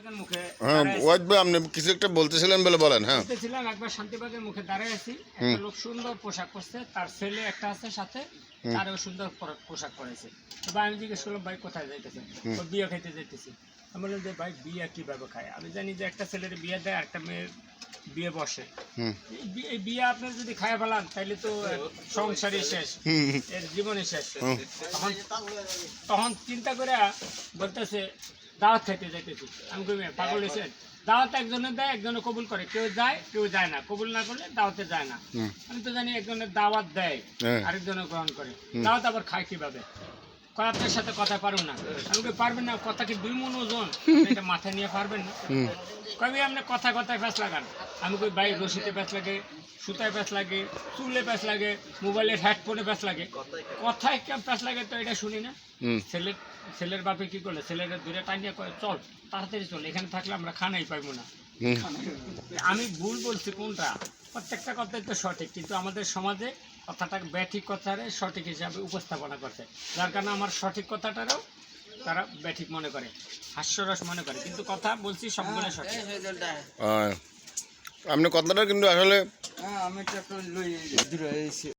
শান্তিবাগের মুখে হ্যাঁ ওয়াজ ভাই আপনি কিছু একটা বলতেছিলেন বলে বলেন। হ্যাঁ বলতেছিলাম একবার শান্তিবাগের মুখে দাঁড়ায় আছি, একটা লোক সুন্দর পোশাক পরছে, তার ছেলে একটা আছে সাথে, তারও সুন্দর পোশাক পরেছে। তো ভাই আমি জিজ্ঞেস করলাম ভাই কোথায় যাইতেছেন? ও বিয়ে খাইতে যাইতেছি। আমি বললাম যে ভাই বিয়ে কিভাবে খায়? আমি জানি যে একটা ছেলের বিয়ে দেয়, একটা মেয়ের বিয়ে বসে। এই বিয়ে আপনি যদি খায় ফেলান তাহলে তো সংসারই শেষ, এর জীবনই শেষ। তখন চিন্তা করে বলতেছে দাওয়াত খাইতে যাইতেছি। আমি কই পাগল হয়েছেন? দাওয়াত একজনে দেয়, একজনে কবুল করে, কেউ যায় কেউ যায় না, কবুল না করলে দাওয়াতে যায় না। আমি তো জানি একজনের দাওয়াত দেয়, আরেকজনে গ্রহণ করে। দাওয়াত আবার খায় কিভাবে? কয় আপনার সাথে কথা পারুন না। আমি কই পারবেন না, কথা কি 2 মণ ওজন, এটা মাথায় নিয়ে পারবেন না? কবি আপনি কথা কথায় প্যাঁচ লাগান। আমি কই ভাই রশিতে প্যাঁচ লাগে, সুতায় প্যাঁচ লাগে, চুলে প্যাঁচ লাগে, মোবাইলের হেডফোনে প্যাঁচ লাগে, কথায় কেমন প্যাঁচ লাগে তো এটা শুনি না। ছেলের বাপে কি করলে, ছেলের দূরে টানিয়ে কয় চল তাড়াতাড়ি চল, এখানে থাকলে আমরা খানাই পাইবো না। আমি ভুল বলছি কোনটা? প্রত্যেকটা কথাই তো সঠিক, কিন্তু আমাদের সমাজে কথাটা ব্যাঠিক কথারে সঠিক হিসাবে উপস্থাপনা করছে, যার কারণে আমার সঠিক কথাটারও তারা ব্যাঠিক মনে করে, হাস্যরস মনে করে, কিন্তু কথা বলছি সবগুলো সঠিক। আপনি কথাটা কিন্তু আসলে আমি